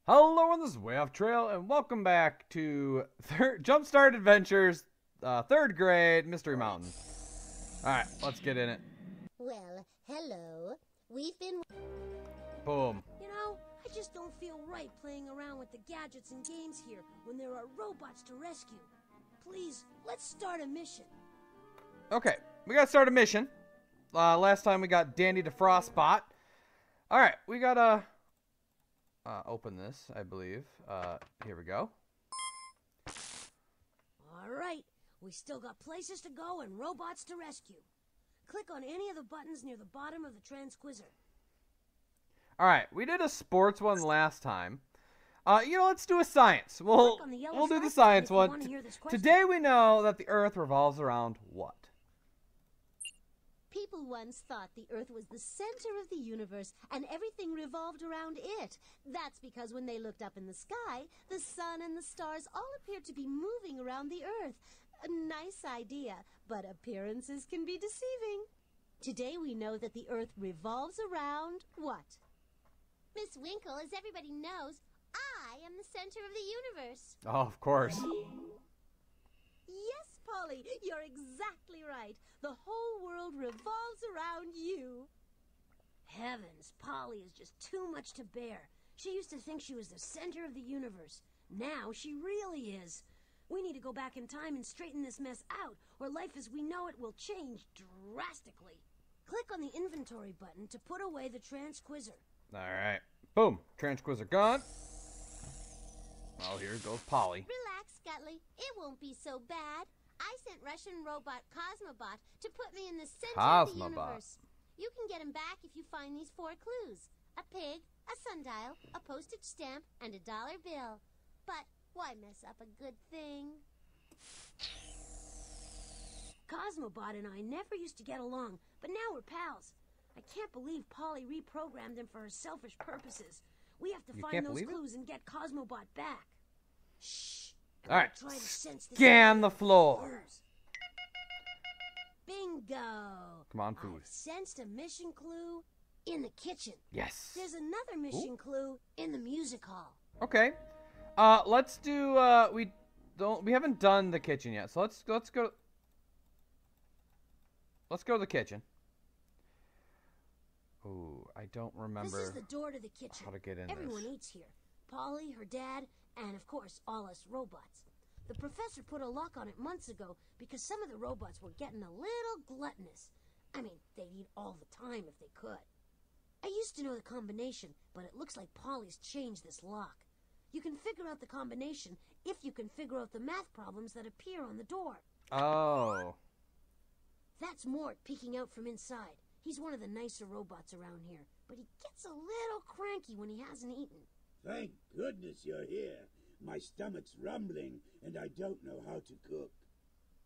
Hello, this is Wayofftrail, and welcome back to Jumpstart Adventures, 3rd grade Mystery Mountain. Alright, let's get in it. Well, hello. We've been... Boom. You know, I just don't feel right playing around with the gadgets and games here when there are robots to rescue. Please, let's start a mission. Okay, we gotta start a mission. Last time we got Dandy the Frostbot. Alright, we gotta... open this, I believe. Here we go. Alright, we still got places to go and robots to rescue. Click on any of the buttons near the bottom of the transquizzer. Alright, we did a sports one last time. Let's do a science. We'll do the science one. Today we know that the Earth revolves around what? People once thought the Earth was the center of the universe and everything revolved around it. That's because when they looked up in the sky, the sun and the stars all appeared to be moving around the Earth. A nice idea, but appearances can be deceiving. Today we know that the Earth revolves around what? Miss Winkle, as everybody knows, I am the center of the universe. Oh, of course. Yes, Polly, you're exactly right. The whole world revolves around you. Heavens, Polly is just too much to bear. She used to think she was the center of the universe. Now she really is. We need to go back in time and straighten this mess out, or life as we know it will change drastically. Click on the inventory button to put away the transquizzer. Alright. Boom. Transquizzer gone. Oh, here goes Polly. Relax, Gutley. It won't be so bad. I sent Russian robot Cosmobot to put me in the center of the universe. You can get him back if you find these 4 clues. A pig, a sundial, a postage stamp, and a $1 bill. But why mess up a good thing? Cosmobot and I never used to get along, but now we're pals. I can't believe Polly reprogrammed him for her selfish purposes. We have to find those clues and get Cosmobot back. Shh. Alright, scan the floor. Bingo. Come on, food. I've sensed a mission clue in the kitchen. Yes. There's another mission clue in the music hall. Okay. Let's do, we haven't done the kitchen yet, so let's go to the kitchen. Ooh, I don't remember. This is the door to the kitchen. How to get in Everyone eats here. Polly, her dad, and of course, all us robots. The professor put a lock on it months ago because some of the robots were getting a little gluttonous. I mean, they'd eat all the time if they could. I used to know the combination, but it looks like Polly's changed this lock. You can figure out the combination if you can figure out the math problems that appear on the door. Oh. That's Mort peeking out from inside. He's one of the nicer robots around here, but he gets a little cranky when he hasn't eaten. Thank goodness you're here. My stomach's rumbling, and I don't know how to cook.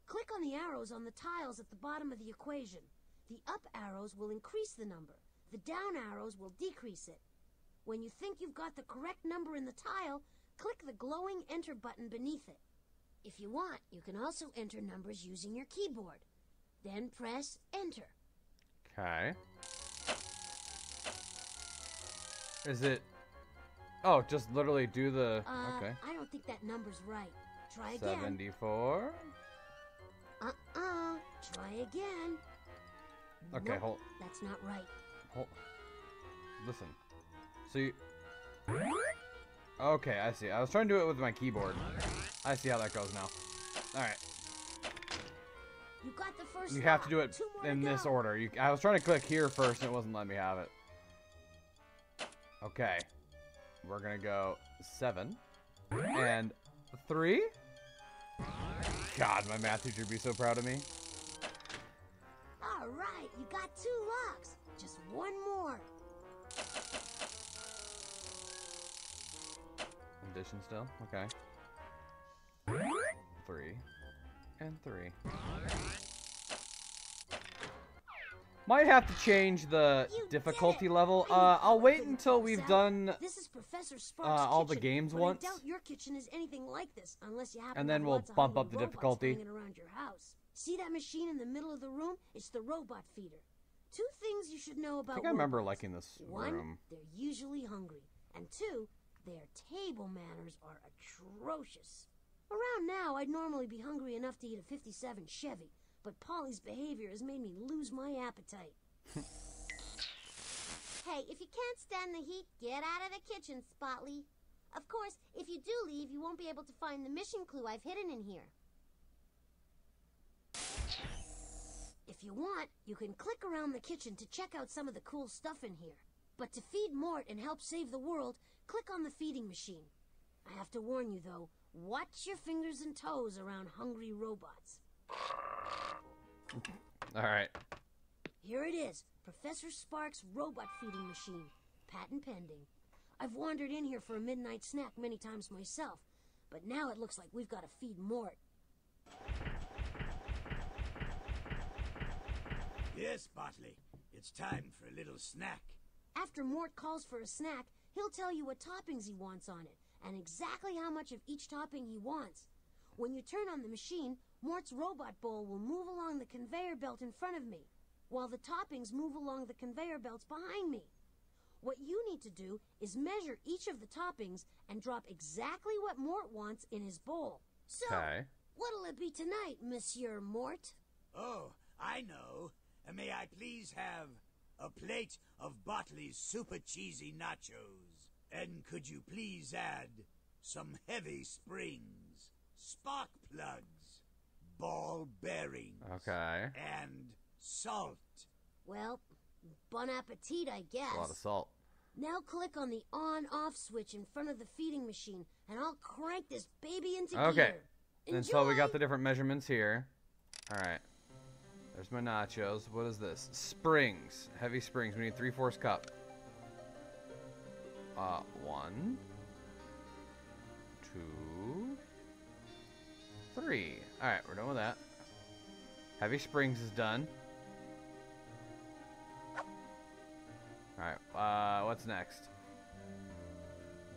Click on the arrows on the tiles at the bottom of the equation. The up arrows will increase the number. The down arrows will decrease it. When you think you've got the correct number in the tile, click the glowing enter button beneath it. If you want, you can also enter numbers using your keyboard. Then press enter. Okay. Is it... Oh, just literally do the... Okay. I don't think that number's right. Try again. 74. Try again. Okay, nope, hold... That's not right. Hold... Listen. So you... Okay, I see. I was trying to do it with my keyboard. I see how that goes now. Alright. You got the first You have to do it in this order. I was trying to click here first and it wasn't letting me have it. Okay. We're gonna go 7 and 3. God, my math teacher would be so proud of me. All right, you got 2 locks. Just one more. Addition still? Okay. 3 and 3. Might have to change the difficulty level. I'll wait until we've done all the games once. I doubt your kitchen is anything like this, unless you happen and then we'll bump up the difficulty. Around your house. See that machine in the middle of the room? It's the robot feeder. 2 things you should know about I think I remember robots. liking this 1, room. they're usually hungry. And 2, their table manners are atrocious. Around now, I'd normally be hungry enough to eat a 57 Chevy, but Polly's behavior has made me lose my appetite. Hey, if you can't stand the heat, get out of the kitchen, Botley. Of course, if you do leave, you won't be able to find the mission clue I've hidden in here. If you want, you can click around the kitchen to check out some of the cool stuff in here. But to feed Mort and help save the world, click on the feeding machine. I have to warn you, though, watch your fingers and toes around hungry robots. Alright. Here it is, Professor Spark's robot feeding machine. Patent pending. I've wandered in here for a midnight snack many times myself, but now it looks like we've got to feed Mort. Yes, Botley. It's time for a little snack. After Mort calls for a snack, he'll tell you what toppings he wants on it, and exactly how much of each topping he wants. When you turn on the machine, Mort's robot bowl will move along the conveyor belt in front of me, while the toppings move along the conveyor belts behind me. What you need to do is measure each of the toppings and drop exactly what Mort wants in his bowl. So, what'll it be tonight, Monsieur Mort? Oh, I know. May I please have a plate of Botley's super cheesy nachos? And could you please add some heavy springs, spark plugs, ball bearings, and salt? Well, bon appetit, I guess. A lot of salt. Now click on the on-off switch in front of the feeding machine, and I'll crank this baby into gear. Enjoy! And so we got the different measurements here. Alright. There's my nachos. What is this? Springs. Heavy springs. We need 3/4 cup. 1, 2, 3. Alright, we're done with that. Heavy springs is done. Alright, what's next?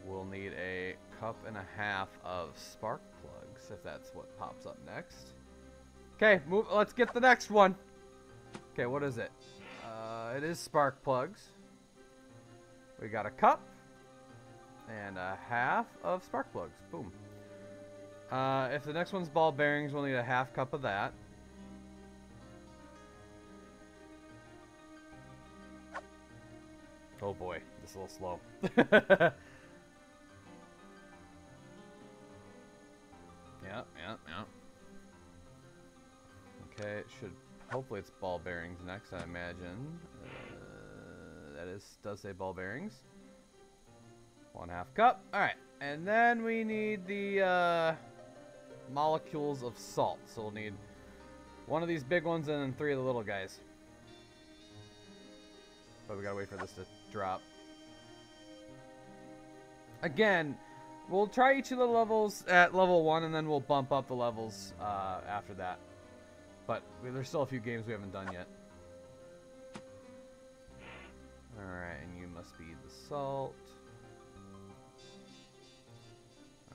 We'll need a 1.5 cups of spark plugs, if that's what pops up next. Okay, let's get the next one. Okay, what is it? It is spark plugs. We got a cup and 1/2 of spark plugs. Boom. If the next one's ball bearings, we'll need a 1/2 cup of that. Oh boy, this is a little slow. Yeah. Okay, it should. Hopefully, it's ball bearings next. I imagine. Does say ball bearings. 1/2 cup. All right, and then we need the molecules of salt. So we'll need one of these big ones and then 3 of the little guys. But we gotta wait for this to drop. Again, we'll try each of the levels at level 1, and then we'll bump up the levels after that. But there's still a few games we haven't done yet. Alright, and you must be the salt.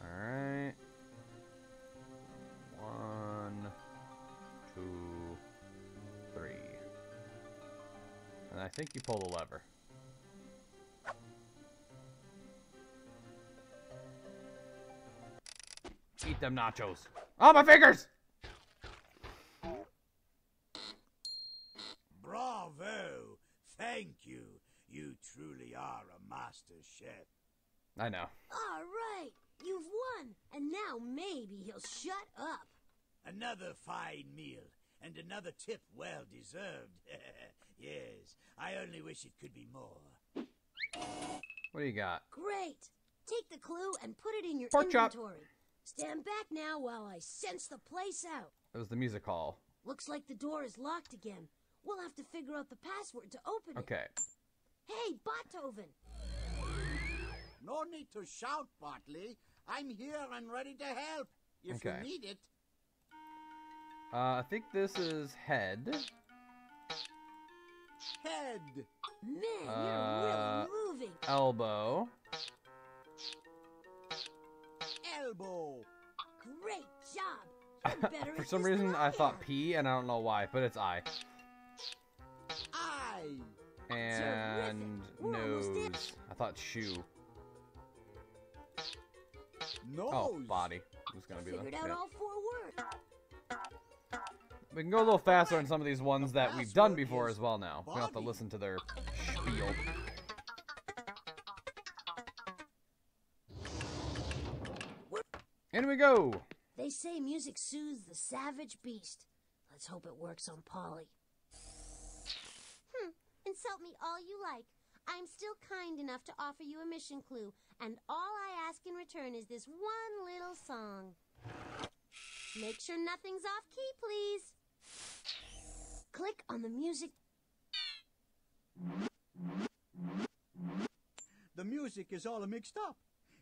Alright. 1, 2, 3. And I think you pull the lever. Eat them nachos. Oh, my fingers! Bravo! Thank you. You truly are a master chef. I know. All right, you've won, and now maybe he'll shut up. Another fine meal, and another tip well deserved. Yes, I only wish it could be more. What do you got? Great. Take the clue and put it in your Pork chop. inventory. Stand back now while I sense the place out. It was the music hall. Looks like the door is locked again. We'll have to figure out the password to open it. Okay. Hey, Beethoven. No need to shout, Botley. I'm here and ready to help, if you need it. I think this is head. Head. Man, you're really moving. Elbow. Elbow. Great job. You're better For at some this reason, than I am. thought P, and I don't know why, but it's I. Eye. And We're almost nose. there. I thought shoe. Nose. Oh, body. Who's gonna be Figured the? out Yeah. all 4 words. We can go a little faster on some of these ones that we've done password before is as well now. We don't have to body. listen to their spiel. In we go! They say music soothes the savage beast. Let's hope it works on Polly. Insult me all you like. I'm still kind enough to offer you a mission clue, and all I ask in return is this one little song. Make sure nothing's off key, please. Click on the music. The music is all mixed up.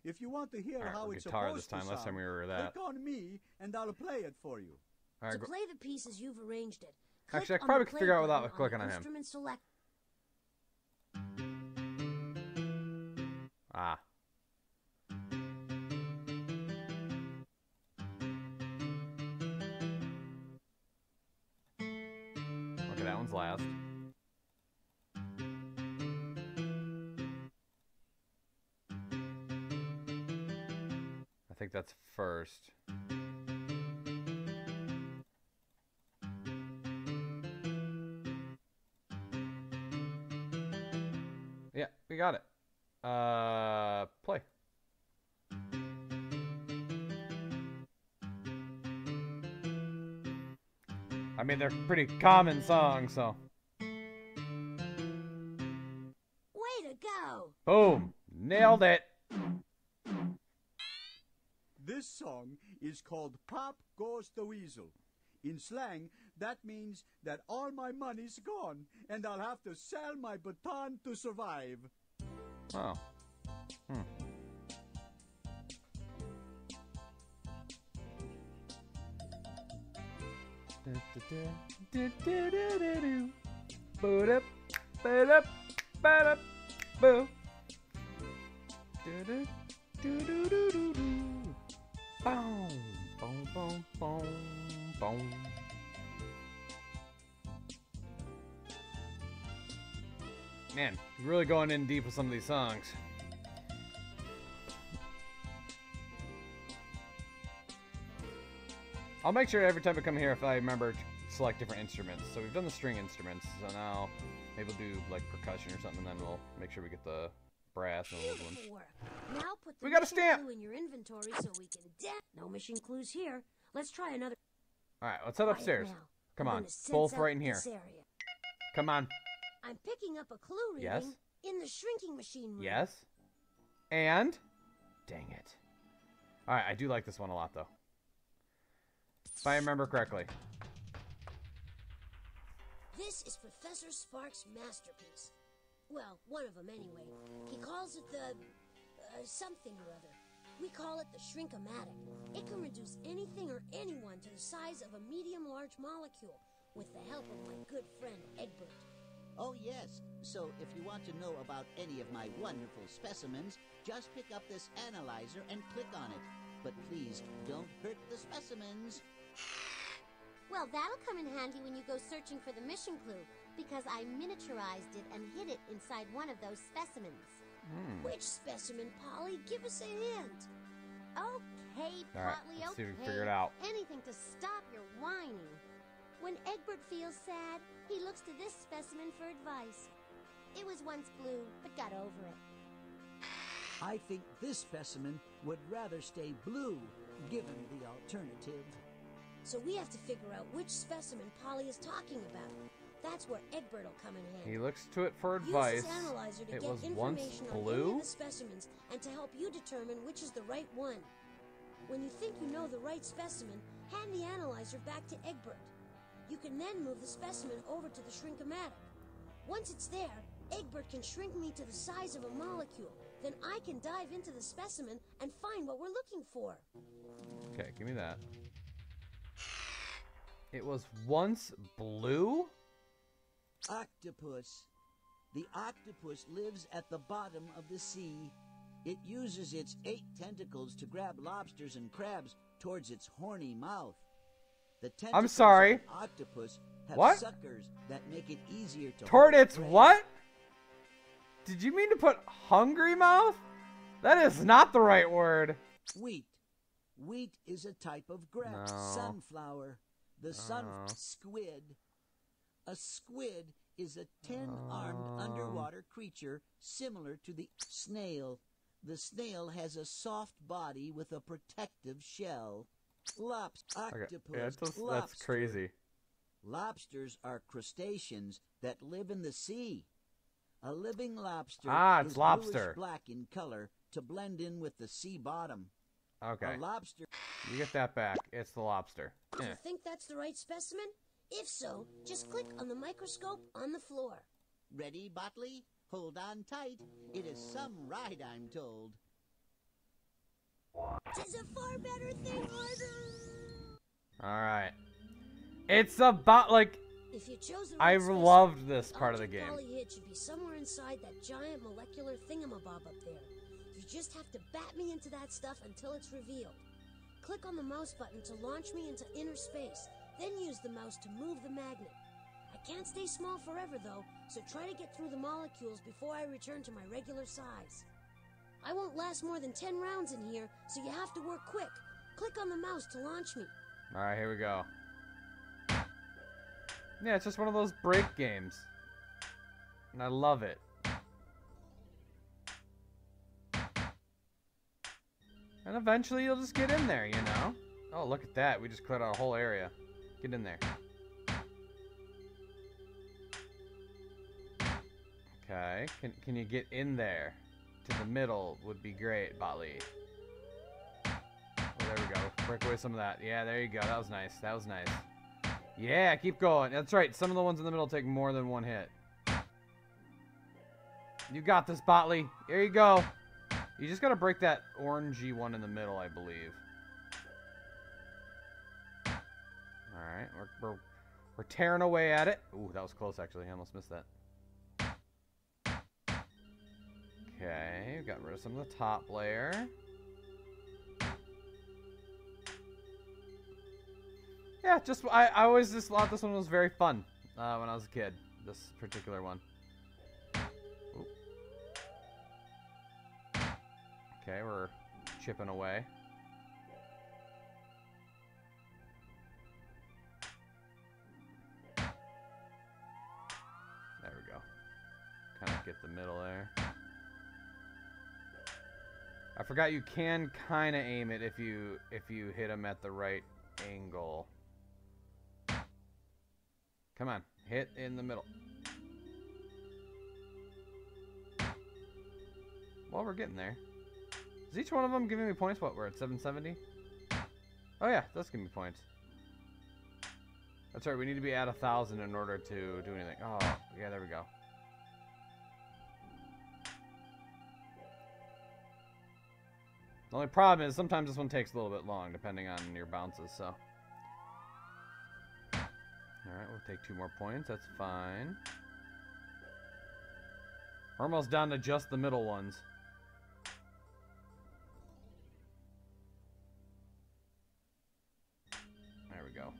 If you want to hear Alright, how we're it's guitar supposed this time. to Last time we sound, were that. click on me, and I'll play it for you. Alright, To play the pieces you've arranged it. Actually, I click on probably the could figure out play without button clicking the on him. Instrument select. Ah. Okay, that one's last. I think that's first. Yeah, we got it. Play. I mean, they're pretty common songs, so. Way to go! Boom! Nailed it! This song is called Pop Goes the Weasel. In slang, that means that all my money's gone, and I'll have to sell my baton to survive. Oh. Hmm. Boop, boop, boop, boop. Boom, boom, boom, boom, boom. Man, really going in deep with some of these songs. I'll make sure every time I come here, if I remember, to select different instruments. So we've done the string instruments, so now maybe we'll do like percussion or something, and then we'll make sure we get the brass and all those ones. Beautiful work. Now put the We got a mission stamp! clue in your inventory so we can No mission clues here. Let's try another. Alright, let's head Quiet upstairs. now. Come I'm on, gonna sense both out right in here. this area. Come on. I'm picking up a clue reading Yes? in the shrinking machine room. Yes? And? Dang it. Alright, I do like this one a lot, though. If I remember correctly. This is Professor Sparks' masterpiece. Well, one of them anyway. He calls it the... something or other. We call it the Shrink-O-Matic. It can reduce anything or anyone to the size of a medium-large molecule with the help of my good friend Egbert. Oh, yes. So if you want to know about any of my wonderful specimens, just pick up this analyzer and click on it. But please, don't hurt the specimens. Well, that'll come in handy when you go searching for the mission clue, because I miniaturized it and hid it inside one of those specimens. Which specimen, Polly? Give us a hint. Okay, Alright, Botley, let's see if we okay. can figure it out. Anything to stop your whining. When Egbert feels sad, he looks to this specimen for advice. It was once blue, but got over it. I think this specimen would rather stay blue, given the alternative. So we have to figure out which specimen Polly is talking about. That's where Egbert will come in handy. He looks to it for advice. Use this analyzer to It get was once information on any blue? of the specimens and to help you determine which is the right one. When you think you know the right specimen, hand the analyzer back to Egbert. You can then move the specimen over to the Shrink-O-Matic. Once it's there, Egbert can shrink me to the size of a molecule. Then I can dive into the specimen and find what we're looking for. Okay, give me that. It was once blue? Octopus. The octopus lives at the bottom of the sea. It uses its 8 tentacles to grab lobsters and crabs towards its horny mouth. The tentacles sorry. of an octopus have What? suckers that make it easier to Toward hold its prey. what? Did you mean to put hungry mouth? That is not the right word. Wheat. Wheat is a type of grass. No. Sunflower. The squid. A squid is a 10-armed underwater creature similar to the snail. The snail has a soft body with a protective shell. Octopus. Yeah, lobster. that's crazy. Lobsters are crustaceans that live in the sea. A living lobster it's is lobster. bluish-black in color to blend in with the sea bottom. Okay. A lobster. You get that back. It's the lobster. Do you think that's the right specimen? If so, just click on the microscope on the floor. Ready, Botley? Hold on tight. It is some ride, I'm told. 'Tis a far better thing, Arthur. Alright. It's about, like... If you chose the I right specimen, loved this part of the object game. Polly hid should be somewhere inside that giant molecular thingamabob up there. You just have to bat me into that stuff until it's revealed. Click on the mouse button to launch me into inner space, then use the mouse to move the magnet. I can't stay small forever, though, so try to get through the molecules before I return to my regular size. I won't last more than 10 rounds in here, so you have to work quick. Click on the mouse to launch me. Alright, here we go. Yeah, it's just one of those break games. And I love it. And eventually you'll just get in there, you know? Oh, look at that. We just cleared out a whole area. Get in there. Okay. Can you get in there? To the middle would be great, Botley. Oh, there we go. Break away some of that. Yeah, there you go. That was nice. That was nice. Yeah, keep going. That's right. Some of the ones in the middle take more than one hit. You got this, Botley. There you go. You just gotta break that orangey one in the middle, I believe. Alright, we're tearing away at it. Ooh, that was close, actually. I almost missed that. Okay, got rid of some of the top layer. Yeah, I always just thought this one was very fun when I was a kid. This particular one. Ooh. Okay, we're chipping away. There we go. Kind of get the middle there. I forgot you can kind of aim it if you hit them at the right angle. Come on, hit in the middle. Well, we're getting there. Is each one of them giving me points? What, we're at 770? Oh yeah, that's giving me points. That's right, we need to be at 1,000 in order to do anything. Oh, yeah, there we go. The only problem is sometimes this one takes a little bit long, depending on your bounces, so. Alright, we'll take 2 more points. That's fine. We're almost down to just the middle ones. There we go.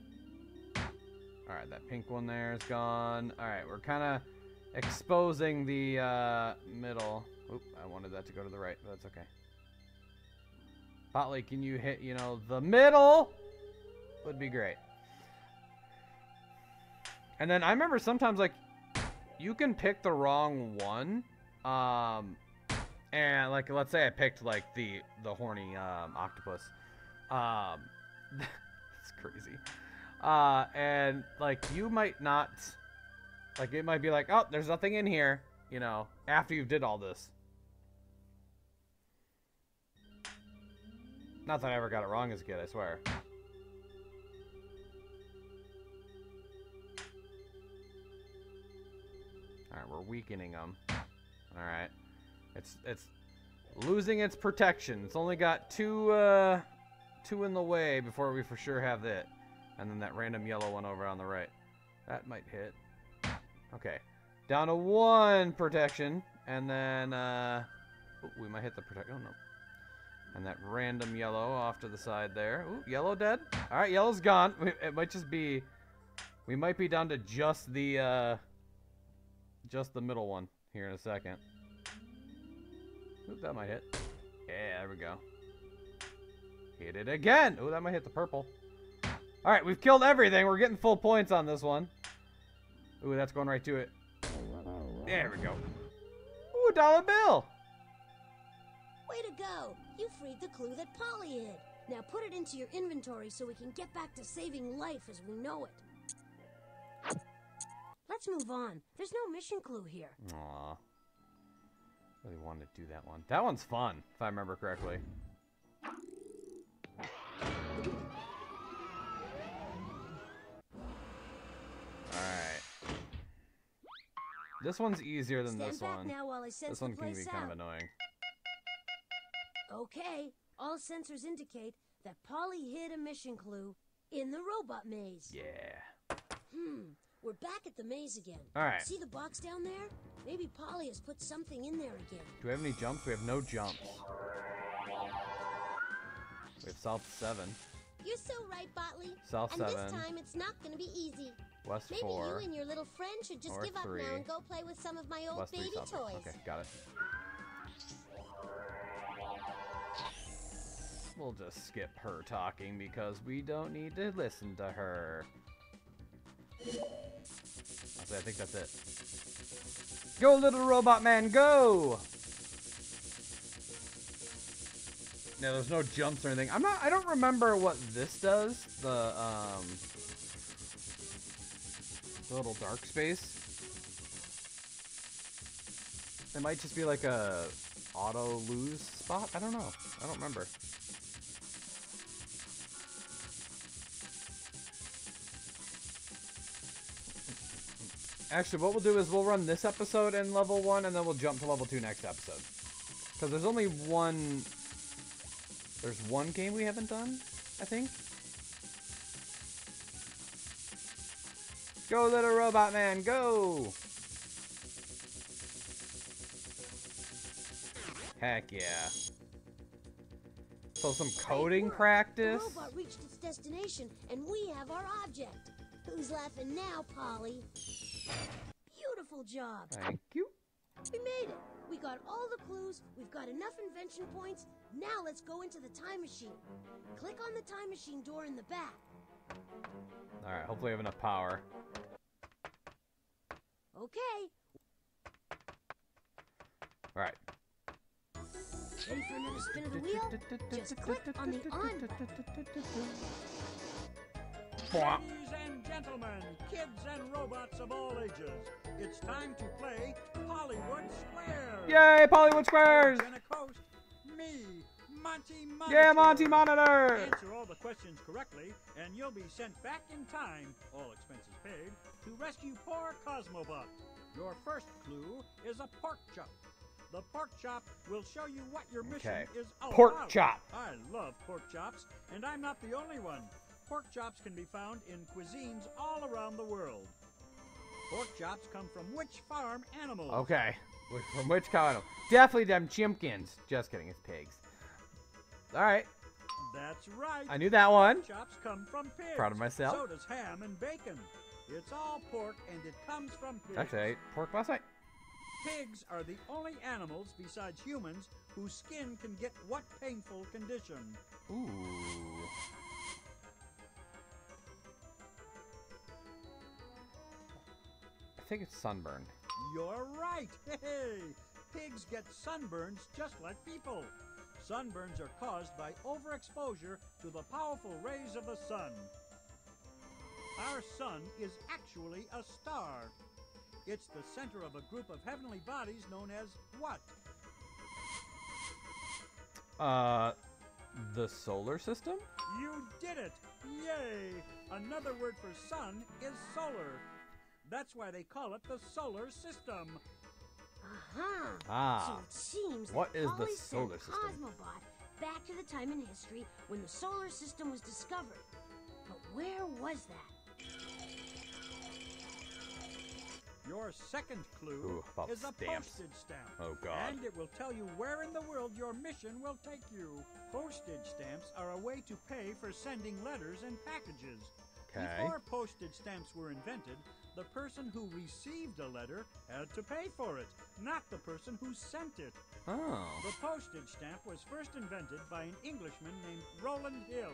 Alright, that pink one there is gone. Alright, we're kind of exposing the middle. Oop, I wanted that to go to the right, but that's okay. Botley, can you hit, the middle? Would be great. And then I remember sometimes, like, you can pick the wrong one. And, like, let's say I picked, like, the horny octopus. It's crazy. And, like, you might not... Like, it might be like, oh, there's nothing in here, after you've did all this. Not that I ever got it wrong as a kid, I swear. Alright, we're weakening them. Alright. It's losing its protection. It's only got two in the way before we for sure have it. And then that random yellow one over on the right. That might hit. Okay. Down to 1 protection. And then, we might hit the protection. Oh, no. And that random yellow off to the side there. Ooh, yellow dead. Alright, yellow's gone. It might just be... We might be down to just the middle one here in a second. Ooh, that might hit. Yeah, there we go. Hit it again. Ooh, that might hit the purple. Alright, we've killed everything. We're getting full points on this one. Ooh, that's going right to it. There we go. Ooh, $1 bill. Way to go! You freed the clue that Polly hid. Now put it into your inventory so we can get back to saving life as we know it. Let's move on. There's no mission clue here. Aw. Really wanted to do that one. That one's fun, if I remember correctly. Alright. This one's easier than Stand this back one. now while I sense This one the can be place kind of out. annoying. Okay, all sensors indicate that Polly hid a mission clue in the robot maze. Yeah. We're back at the maze again. Alright. See the box down there? Maybe Polly has put something in there again. Do we have any jumps? We have no jumps. We have South 7. You're so right, Botley. South And 7. this time it's not going to be easy. West Maybe 4. you and your little friend should just North give up 3. now and go play with some of my old West 3, baby South 3. toys. Okay, got it. We'll just skip her talking because we don't need to listen to her. I think that's it. Go, little robot man, go! No, there's no jumps or anything. I don't remember what this does. The little dark space. It might just be like a auto lose spot. I don't know. I don't remember. Actually, what we'll do is we'll run this episode in level 1, and then we'll jump to level 2 next episode. Because there's only one... There's one game we haven't done, I think. Go, little robot man, go! Heck yeah. So some coding Great work. practice. The robot reached its destination, and we have our object. Who's laughing now, Polly? Beautiful job. Thank you. We made it. We got all the clues. We've got enough invention points. Now let's go into the time machine. Click on the time machine door in the back. Alright, hopefully we have enough power. Okay. Alright. Ready for another spin of the wheel? Just click on the on button. Ladies and gentlemen, kids and robots of all ages, it's time to play Hollywood Squares. Yay, Pollywood Squares! Gonna coast me, Monty Monitor. Yeah, Monty Monitor! Answer all the questions correctly, and you'll be sent back in time, all expenses paid, to rescue poor Cosmobot. Your first clue is a pork chop. The pork chop will show you what your mission is all Pork about. chop. I love pork chops, and I'm not the only one. Pork chops can be found in cuisines all around the world. Pork chops come from which farm animals? Okay. From which kind? Definitely them chimkins. Just kidding, it's pigs. Alright. That's right. I knew that one. Pork chops come from pigs. Proud of myself. So does ham and bacon. It's all pork, and it comes from pigs. Actually, I ate pork last night. Pigs are the only animals besides humans whose skin can get what painful condition? Ooh. I think it's sunburn. You're right. Hey, pigs get sunburns just like people. Sunburns are caused by overexposure to the powerful rays of the sun. Our sun is actually a star. It's the center of a group of heavenly bodies known as what? The solar system? You did it! Yay! Another word for sun is solar. That's why they call it the solar system. Uh-huh. Ah. So it seems What that is the Polly solar sent system? Cosmobot back to the time in history when the solar system was discovered. But where was that? Your second clue Ooh, about is a stamps. postage stamp. Oh, God. And it will tell you where in the world your mission will take you. Postage stamps are a way to pay for sending letters and packages. Okay. Before postage stamps were invented, the person who received a letter had to pay for it, not the person who sent it. Oh. The postage stamp was first invented by an Englishman named Roland Hill.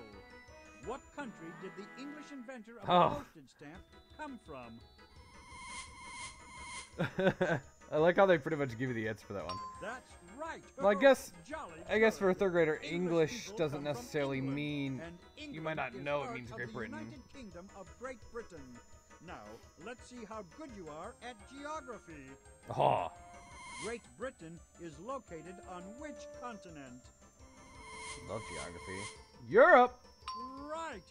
What country did the English inventor of the postage stamp come from? I like how they pretty much give you the answer for that one. That's right. Well, Jolly I guess for a good. third grader, English English people doesn't come from necessarily England, mean. and You England might not is know it part means of Great the Britain. United Kingdom of Great Britain. Now, let's see how good you are at geography. Oh. Great Britain is located on which continent? Love geography. Europe. Right.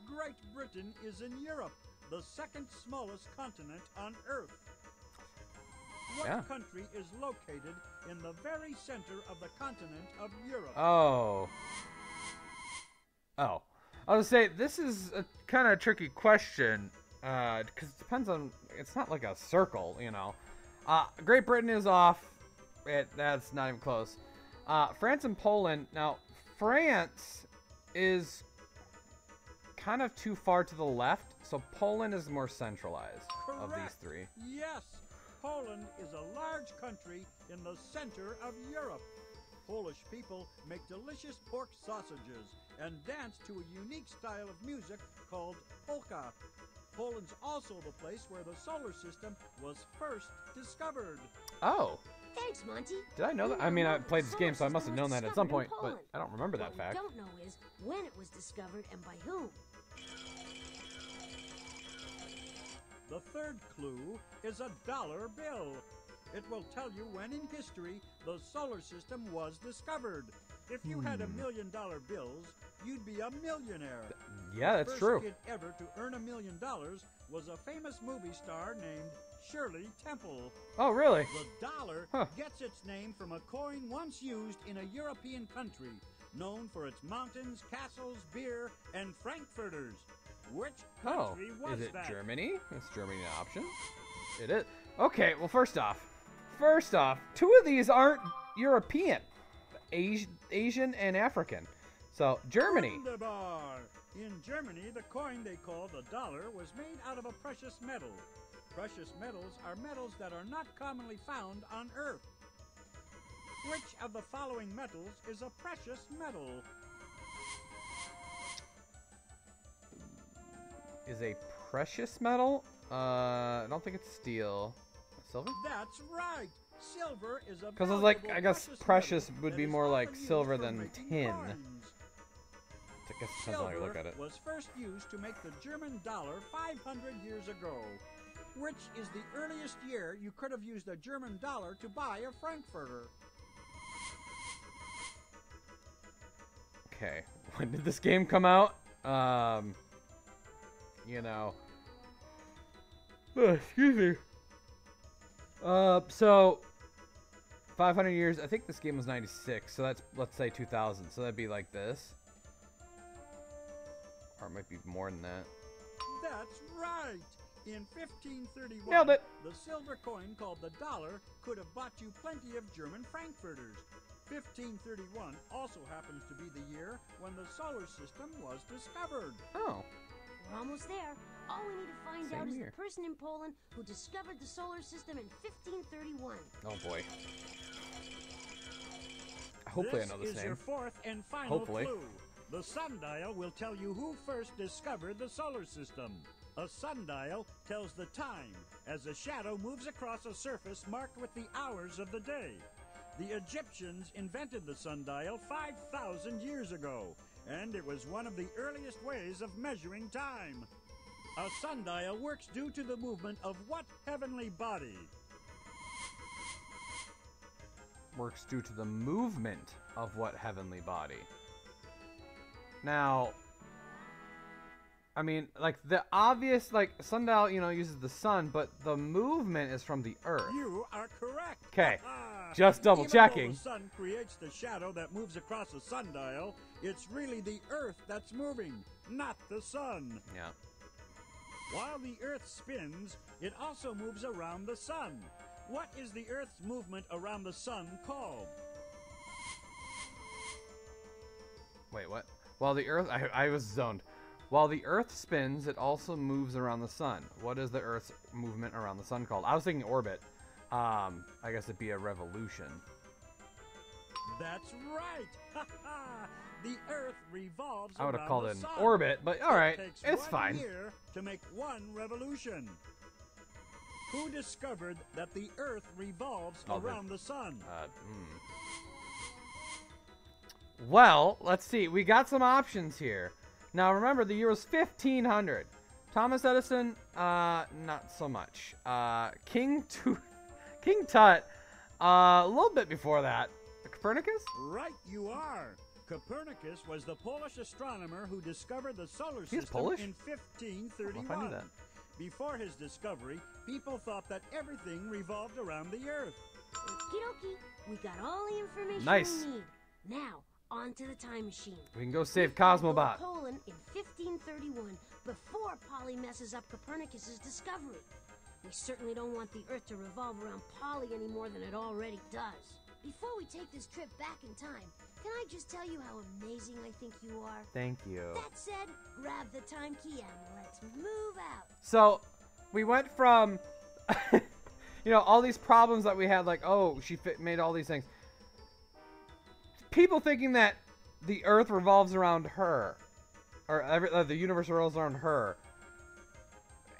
Great Britain is in Europe, the second smallest continent on Earth. What country is located in the very center of the continent of Europe? Oh. Oh. I was gonna say, this is a kind of tricky question, because it depends on, it's not like a circle, you know. Great Britain is off. That's not even close. France and Poland. Now, France is kind of too far to the left, so Poland is more centralized of these three. Yes. Poland is a large country in the center of Europe. Polish people make delicious pork sausages and dance to a unique style of music called polka. Poland's also the place where the solar system was first discovered. Oh. Thanks, Monty. Did I know that? I mean, I played this game, so I must have known that at some point, but I don't remember that fact. What we don't know is when it was discovered and by whom. The third clue is a dollar bill. It will tell you when in history the solar system was discovered. If you had $1 million bills, you'd be a millionaire. Yeah, that's true. The first kid ever to earn $1 million was a famous movie star named Shirley Temple. Oh, really? The dollar gets its name from a coin once used in a European country, known for its mountains, castles, beer, and frankfurters. Which country was is it that? Germany? Is Germany an option? It is. Okay, well, first off, two of these aren't European. Asian and African. So, Germany. Wunderbar. In Germany, the coin they call the dollar was made out of a precious metal. Precious metals are metals that are not commonly found on Earth. Which of the following metals is a precious metal? Is a precious metal? I don't think it's steel. Silver? That's right. Silver is a Because I was like, valuable I guess precious precious metal would that be is more like often used silver for than making tin. coins. I guess it depends on how you look at it. Was first used to make the German dollar 500 years ago. Which is the earliest year you could have used a German dollar to buy a frankfurter? Okay, when did this game come out? You know. Excuse me. So 500 years. I think this game was 96, so that's, let's say 2000. So that'd be like this. Or it might be more than that. That's right. In 1531, Nailed it. the silver coin called the dollar could have bought you plenty of German frankfurters. 1531 also happens to be the year when the solar system was discovered. Oh. We're almost there. All we need to find Same out is year. the person in Poland who discovered the solar system in 1531. Oh boy. Hopefully I know this is name. your fourth and final Hopefully. clue. The sundial will tell you who first discovered the solar system. A sundial tells the time as a shadow moves across a surface marked with the hours of the day. The Egyptians invented the sundial 5,000 years ago, and it was one of the earliest ways of measuring time. A sundial works due to the movement of what heavenly body? Works due to the movement of what heavenly body? Now, I mean, like, the obvious, like, sundial, you know, uses the sun, but the movement is from the earth. You are correct. Okay, just double checking. Even though the sun creates the shadow that moves across a sundial, it's really the earth that's moving, not the sun. Yeah. While the earth spins, it also moves around the sun. What is the earth's movement around the sun called? Wait, what? Well, the earth, I was zoned. While the Earth spins, it also moves around the sun. What is the Earth's movement around the sun called? I was thinking orbit. I guess it'd be a revolution. That's right. The Earth revolves I would have around called the it an sun. orbit, but all right, It takes it's 1 fine. year to make 1 revolution. Who discovered that the Earth revolves around the sun? Well, let's see. We got some options here. Now, remember, the year was 1500. Thomas Edison, not so much. King Tut, a little bit before that. Copernicus? Right, you are. Copernicus was the Polish astronomer who discovered the solar He's system Polish? in I knew 1531. that. Before his discovery, people thought that everything revolved around the Earth. Okie dokie, we got all the information Nice. we need. Now, on to the time machine. We can go save We found Cosmobot. Poland in 1531, before Polly messes up Copernicus's discovery. We certainly don't want the Earth to revolve around Polly any more than it already does. Before we take this trip back in time, can I just tell you how amazing I think you are? Thank you. That said, grab the time key and let's move out. So, we went from, you know, all these problems that we had, like, oh, she made all these things. People thinking that the Earth revolves around her, or the universe revolves around her.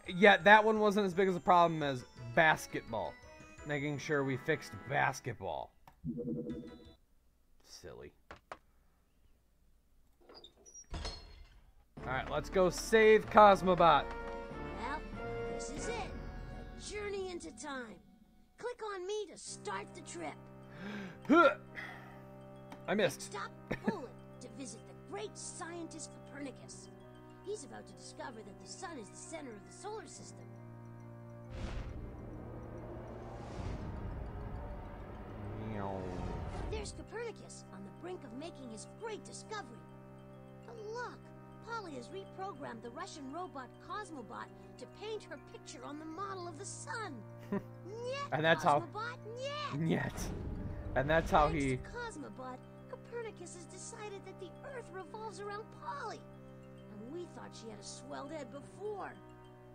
Yet that one wasn't as big as a problem as basketball. Making sure we fixed basketball. Silly. Alright, let's go save Cosmobot. Well, this is it. The journey into time. Click on me to start the trip. I missed. Stop Poland to visit the great scientist Copernicus. He's about to discover that the sun is the center of the solar system. There's Copernicus on the brink of making his great discovery. But look, Polly has reprogrammed the Russian robot Cosmobot to paint her picture on the model of the sun. Nyet, And that's how- Cosmobot, nyet. Yet. And that's how Thanks he... to Cosmobot, Copernicus has decided that the Earth revolves around Polly. And we thought she had a swelled head before.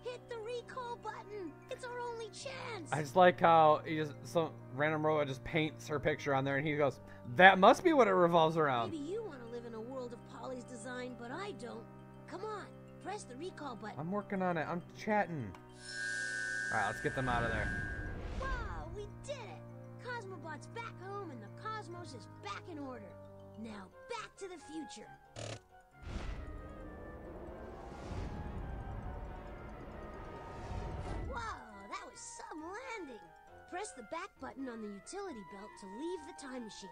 Hit the recall button. It's our only chance. I just like how he just some random robot just paints her picture on there, and he goes, "That must be what it revolves around." Maybe you want to live in a world of Polly's design, but I don't. Come on, press the recall button. I'm working on it. I'm chatting. All right, let's get them out of there. Wow, we did it! Cosmobot's back home and the cosmos is back in order. Now back to the future. Whoa, that was some landing. Press the back button on the utility belt to leave the time machine.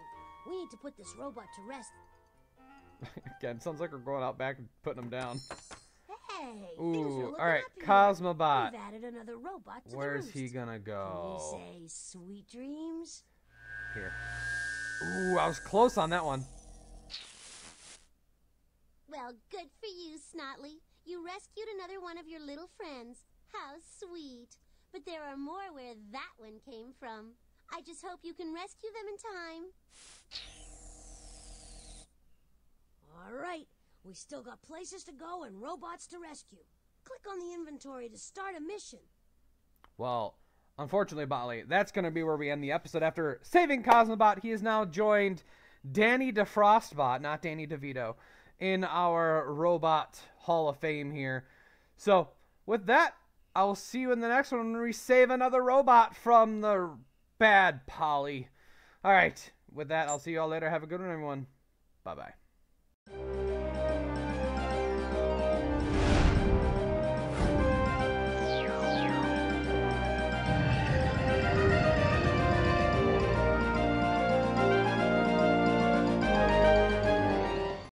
We need to put this robot to rest. Again, sounds like we're going out back and putting them down. Hey, things are Ooh, looking all right, up here. Cosmobot. We've added another robot to Where's the he roost. gonna Can go? we say sweet dreams? Here. Ooh, I was close on that one. Well, good for you, Snotley. You rescued another one of your little friends. How sweet. But there are more where that one came from. I just hope you can rescue them in time. All right, we still got places to go and robots to rescue. Click on the inventory to start a mission. Well, unfortunately, Botley, that's going to be where we end the episode. After saving Cosmobot, he has now joined Danny DeFrostbot, not Danny DeVito, in our Robot Hall of Fame here. So, with that, I will see you in the next one when we save another robot from the bad Polly. All right, with that, I'll see you all later. Have a good one, everyone. Bye-bye.